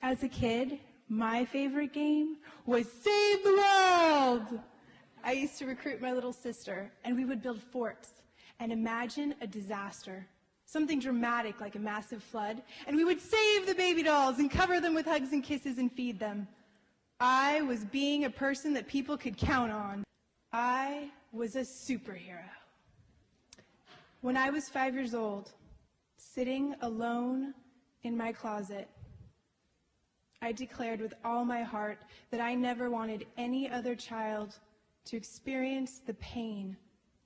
As a kid, my favorite game was Save the World! I used to recruit my little sister, and we would build forts and imagine a disaster, something dramatic like a massive flood, and we would save the baby dolls and cover them with hugs and kisses and feed them. I was being a person that people could count on. I was a superhero. When I was 5 years old, sitting alone in my closet, I declared with all my heart that I never wanted any other child to experience the pain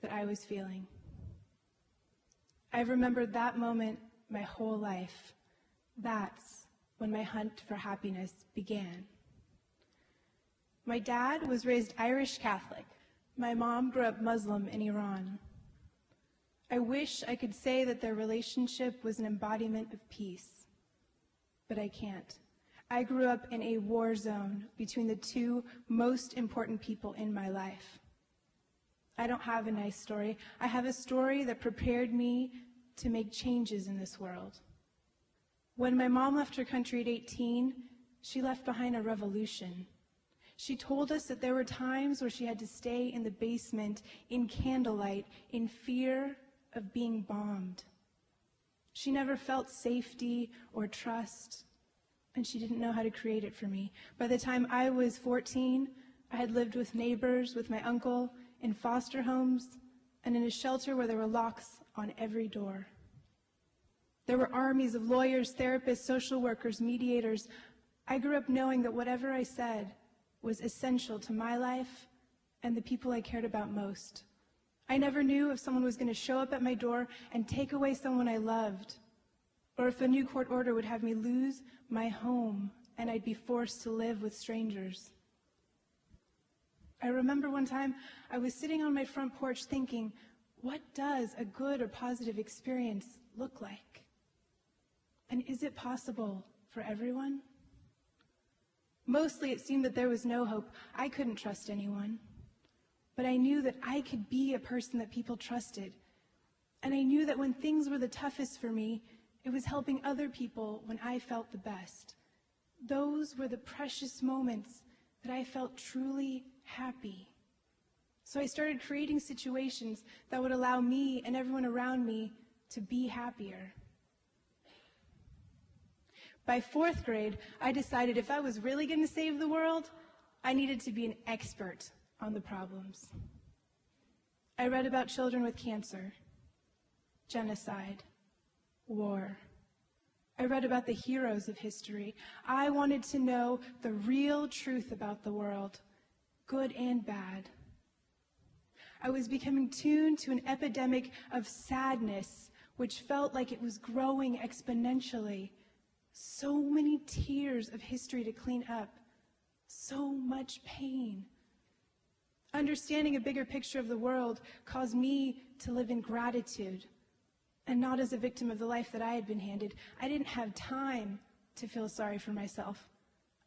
that I was feeling. I've remembered that moment my whole life. That's when my hunt for happiness began. My dad was raised Irish Catholic. My mom grew up Muslim in Iran. I wish I could say that their relationship was an embodiment of peace, but I can't. I grew up in a war zone between the two most important people in my life. I don't have a nice story. I have a story that prepared me to make changes in this world. When my mom left her country at 18, she left behind a revolution. She told us that there were times where she had to stay in the basement in candlelight in fear of being bombed. She never felt safety or trust, and she didn't know how to create it for me. By the time I was 14, I had lived with neighbors, with my uncle, in foster homes, and in a shelter where there were locks on every door. There were armies of lawyers, therapists, social workers, mediators. I grew up knowing that whatever I said was essential to my life and the people I cared about most. I never knew if someone was going to show up at my door and take away someone I loved, or if a new court order would have me lose my home and I'd be forced to live with strangers. I remember one time I was sitting on my front porch thinking, what does a good or positive experience look like? And is it possible for everyone? Mostly it seemed that there was no hope. I couldn't trust anyone. But I knew that I could be a person that people trusted. And I knew that when things were the toughest for me, it was helping other people when I felt the best. Those were the precious moments that I felt truly happy. So I started creating situations that would allow me and everyone around me to be happier. By 4th grade, I decided if I was really going to save the world, I needed to be an expert on the problems. I read about children with cancer, genocide, war. I read about the heroes of history. I wanted to know the real truth about the world, good and bad. I was becoming tuned to an epidemic of sadness, which felt like it was growing exponentially. So many tears of history to clean up, so much pain. Understanding a bigger picture of the world caused me to live in gratitude and not as a victim of the life that I had been handed. I didn't have time to feel sorry for myself.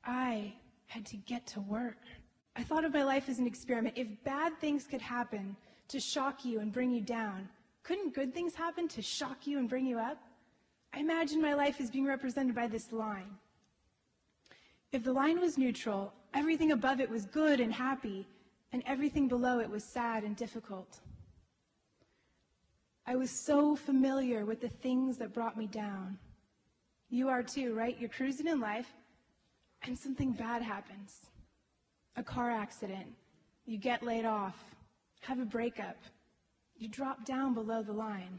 I had to get to work. I thought of my life as an experiment. If bad things could happen to shock you and bring you down, couldn't good things happen to shock you and bring you up? I imagined my life as being represented by this line. If the line was neutral, everything above it was good and happy, and everything below it was sad and difficult. I was so familiar with the things that brought me down. You are too, right? You're cruising in life, and something bad happens. A car accident, you get laid off, have a breakup, you drop down below the line.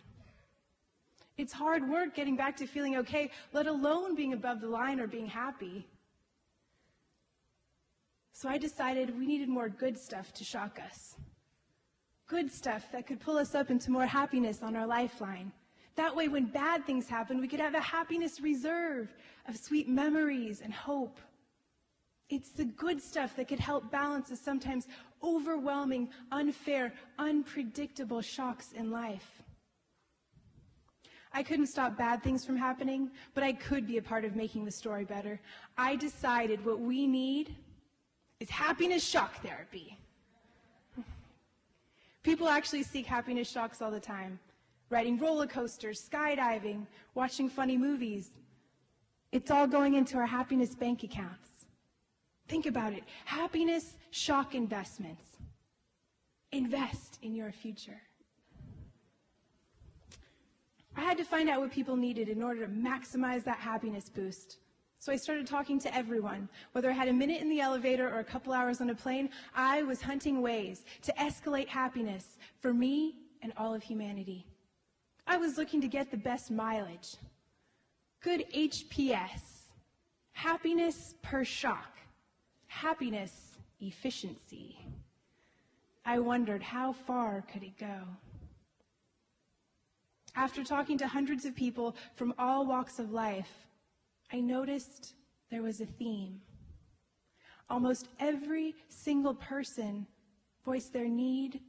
It's hard work getting back to feeling okay, let alone being above the line or being happy. So I decided we needed more good stuff to shock us. Good stuff that could pull us up into more happiness on our lifeline. That way, when bad things happen, we could have a happiness reserve of sweet memories and hope. It's the good stuff that could help balance the sometimes overwhelming, unfair, unpredictable shocks in life. I couldn't stop bad things from happening, but I could be a part of making the story better. I decided what we need is happiness shock therapy. People actually seek happiness shocks all the time. Riding roller coasters, skydiving, watching funny movies. It's all going into our happiness bank accounts. Think about it. Happiness shock investments. Invest in your future. I had to find out what people needed in order to maximize that happiness boost. So I started talking to everyone. Whether I had a minute in the elevator or a couple hours on a plane, I was hunting ways to escalate happiness for me and all of humanity. I was looking to get the best mileage, good HPS, happiness per shock, happiness efficiency. I wondered, how far could it go? After talking to hundreds of people from all walks of life, I noticed there was a theme. Almost every single person voiced their need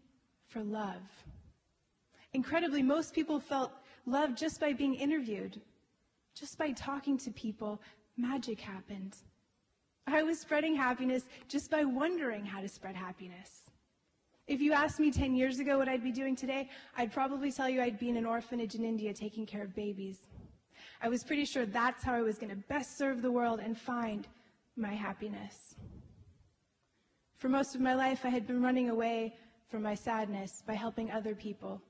for love. Incredibly, most people felt love just by being interviewed. Just by talking to people, magic happened. I was spreading happiness just by wondering how to spread happiness. If you asked me 10 years ago what I'd be doing today, I'd probably tell you I'd be in an orphanage in India taking care of babies. I was pretty sure that's how I was going to best serve the world and find my happiness. For most of my life, I had been running away from my sadness by helping other people.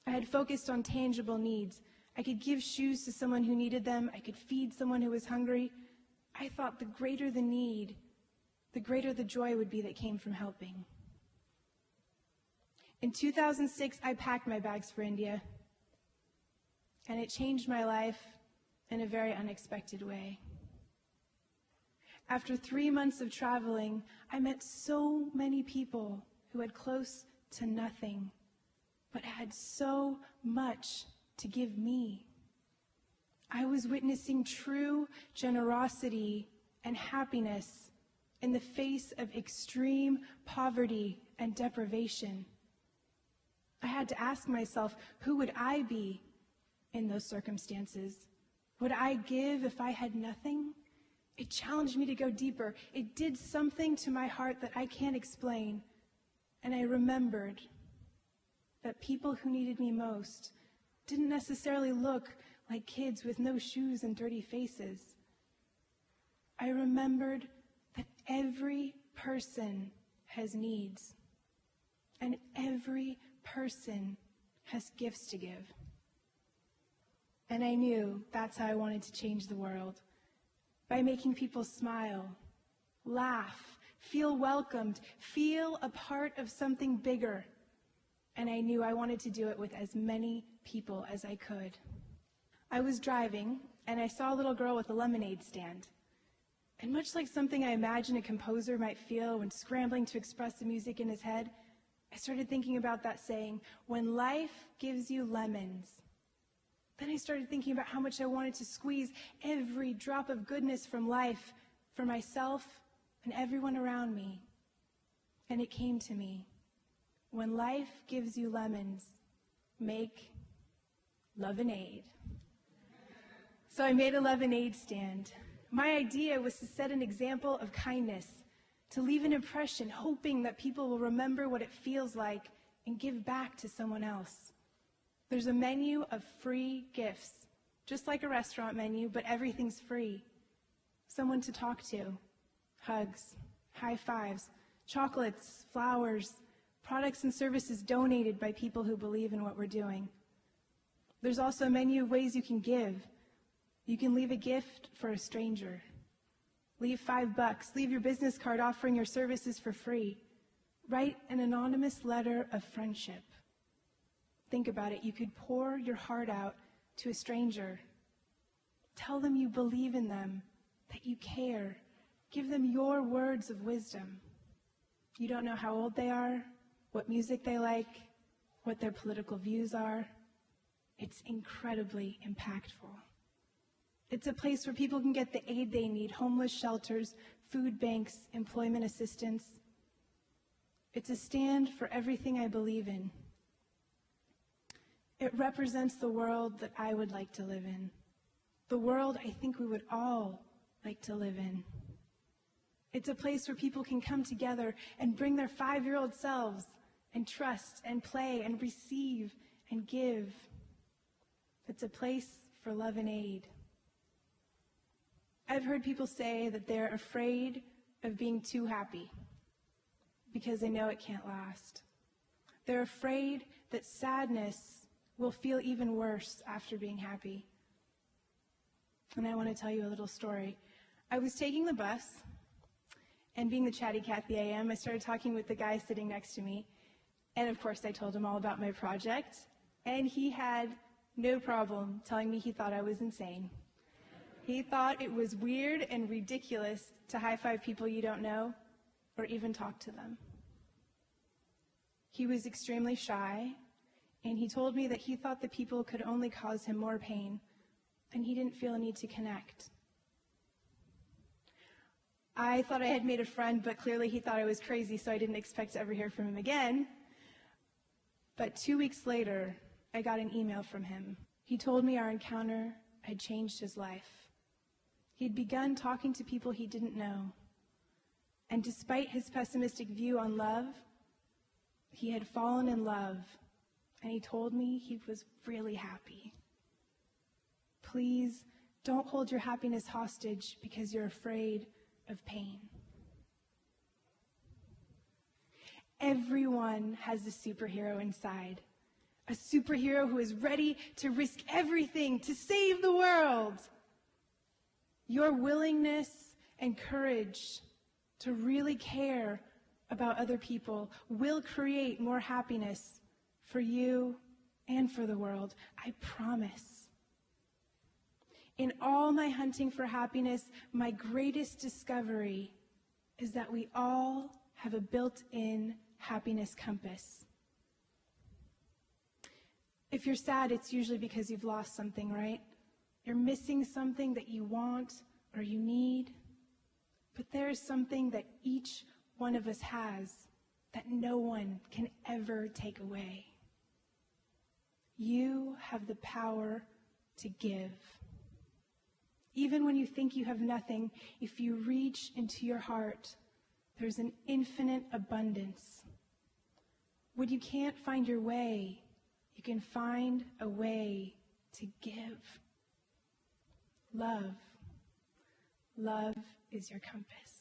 I had focused on tangible needs. I could give shoes to someone who needed them. I could feed someone who was hungry. I thought the greater the need, the greater the joy would be that came from helping. In 2006, I packed my bags for India, and it changed my life in a very unexpected way. After 3 months of traveling, I met so many people who had close to nothing, but had so much to give me. I was witnessing true generosity and happiness in the face of extreme poverty and deprivation. I had to ask myself, who would I be in those circumstances? Would I give if I had nothing? It challenged me to go deeper. It did something to my heart that I can't explain. And I remembered that people who needed me most didn't necessarily look like kids with no shoes and dirty faces. I remembered that every person has needs, and every person has gifts to give. And I knew that's how I wanted to change the world, by making people smile, laugh, feel welcomed, feel a part of something bigger. And I knew I wanted to do it with as many people as I could. I was driving, and I saw a little girl with a lemonade stand. And much like something I imagine a composer might feel when scrambling to express the music in his head, I started thinking about that saying, when life gives you lemons. Then I started thinking about how much I wanted to squeeze every drop of goodness from life for myself and everyone around me. And it came to me. When life gives you lemons, make lemonade. So I made a lemonade stand. My idea was to set an example of kindness, to leave an impression, hoping that people will remember what it feels like and give back to someone else. There's a menu of free gifts, just like a restaurant menu, but everything's free. Someone to talk to, hugs, high fives, chocolates, flowers, products and services donated by people who believe in what we're doing. There's also a menu of ways you can give. You can leave a gift for a stranger. Leave $5. Leave your business card offering your services for free. Write an anonymous letter of friendship. Think about it. You could pour your heart out to a stranger. Tell them you believe in them, that you care. Give them your words of wisdom. You don't know how old they are, what music they like, what their political views are. It's incredibly impactful. It's a place where people can get the aid they need, homeless shelters, food banks, employment assistance. It's a stand for everything I believe in. It represents the world that I would like to live in, the world I think we would all like to live in. It's a place where people can come together and bring their 5-year-old selves and trust and play and receive and give. It's a place for love and aid. I've heard people say that they're afraid of being too happy because they know it can't last. They're afraid that sadness will feel even worse after being happy. And I want to tell you a little story. I was taking the bus, and being the chatty Cathy I am, I started talking with the guy sitting next to me. And of course, I told him all about my project, and he had no problem telling me he thought I was insane. He thought it was weird and ridiculous to high-five people you don't know or even talk to them. He was extremely shy, and he told me that he thought the people could only cause him more pain, and he didn't feel a need to connect. I thought I had made a friend, but clearly he thought I was crazy, so I didn't expect to ever hear from him again. But 2 weeks later, I got an email from him. He told me our encounter had changed his life. He'd begun talking to people he didn't know. And despite his pessimistic view on love, he had fallen in love, and he told me he was really happy. Please don't hold your happiness hostage because you're afraid of pain. Everyone has a superhero inside, a superhero who is ready to risk everything to save the world. Your willingness and courage to really care about other people will create more happiness for you and for the world. I promise. In all my hunting for happiness, my greatest discovery is that we all have a built-in happiness compass. If you're sad, it's usually because you've lost something, right? You're missing something that you want or you need. But there is something that each one of us has that no one can ever take away. You have the power to give. Even when you think you have nothing, if you reach into your heart, there's an infinite abundance. When you can't find your way, you can find a way to give. Love. Love is your compass.